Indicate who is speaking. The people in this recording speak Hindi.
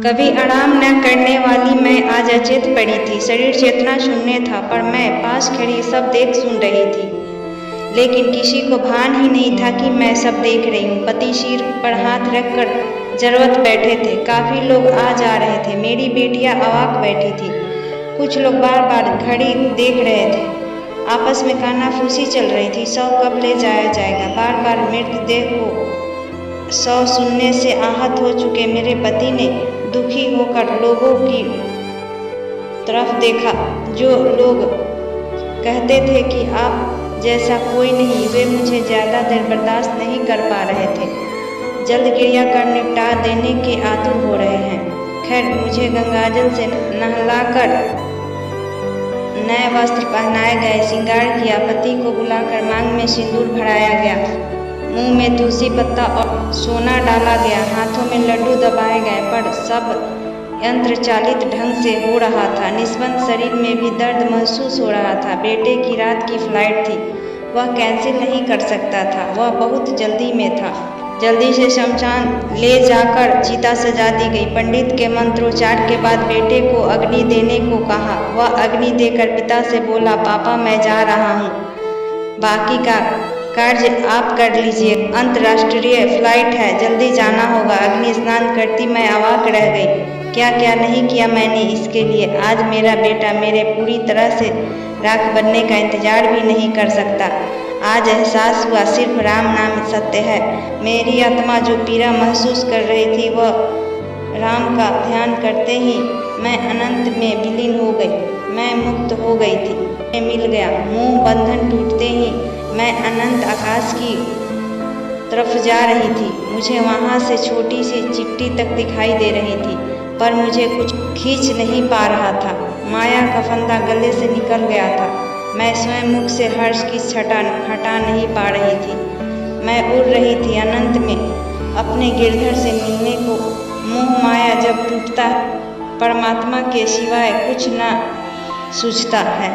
Speaker 1: कभी आराम न करने वाली मैं आज अचेत पड़ी थी। शरीर चेतना शून्य था, पर मैं पास खड़ी सब देख सुन रही थी। लेकिन किसी को भान ही नहीं था कि मैं सब देख रही हूँ। पति सिर पर हाथ रखकर जरवत बैठे थे। काफी लोग आ जा रहे थे। मेरी बेटियां अवाक बैठी थी। कुछ लोग बार बार घड़ी देख रहे थे। आपस में कानाफूसी चल रही थी। शव कब ले जाया जाएगा। बार बार मृतदेह को शव सुनने से आहत हो चुके मेरे पति ने दुखी होकर लोगों की तरफ देखा। जो लोग कहते थे कि आप जैसा कोई नहीं, वे मुझे ज्यादा देर बर्दाश्त नहीं कर पा रहे थे। जल्द क्रिया कर निपटा देने के आतुर हो रहे हैं। खैर, मुझे गंगाजल से नहलाकर नए वस्त्र पहनाए गए, श्रृंगार किया। पति को बुलाकर मांग में सिंदूर भराया गया, मुंह में तुलसी पत्ता और सोना डाला गया, हाथों में लड्डू दबाए गए। पर सब यंत्र चालित ढंग से हो रहा था। निस्बंद शरीर में भी दर्द महसूस हो रहा था। बेटे की रात की फ्लाइट थी, वह कैंसिल नहीं कर सकता था। वह बहुत जल्दी में था। जल्दी से शमशान ले जाकर चिता सजा दी गई। पंडित के मंत्रोच्चार के बाद बेटे को अग्नि देने को कहा। वह अग्नि देकर पिता से बोला, पापा मैं जा रहा हूँ, बाकी का कार्य आप कर लीजिए। अंतर्राष्ट्रीय फ्लाइट है, जल्दी जाना होगा। अग्नि स्नान करती मैं अवाक रह गई। क्या क्या नहीं किया मैंने इसके लिए। आज मेरा बेटा मेरे पूरी तरह से राख बनने का इंतजार भी नहीं कर सकता। आज एहसास हुआ सिर्फ राम नाम सत्य है। मेरी आत्मा जो पीड़ा महसूस कर रही थी, वह राम का ध्यान करते ही मैं अनंत में विलीन हो गई। मैं मुक्त हो गई थी। मैं मिल गया। मोह बंधन टूटते ही मैं अनंत आकाश की तरफ जा रही थी। मुझे वहाँ से छोटी सी चिट्ठी तक दिखाई दे रही थी, पर मुझे कुछ खींच नहीं पा रहा था। माया का फंदा गले से निकल गया था। मैं स्वयं मुख से हर्ष की छटा हटा नहीं पा रही थी। मैं उड़ रही थी अनंत में अपने गिरधर से मिलने को। मोह माया जब टूटता है, परमात्मा के सिवाय कुछ न सूझता है।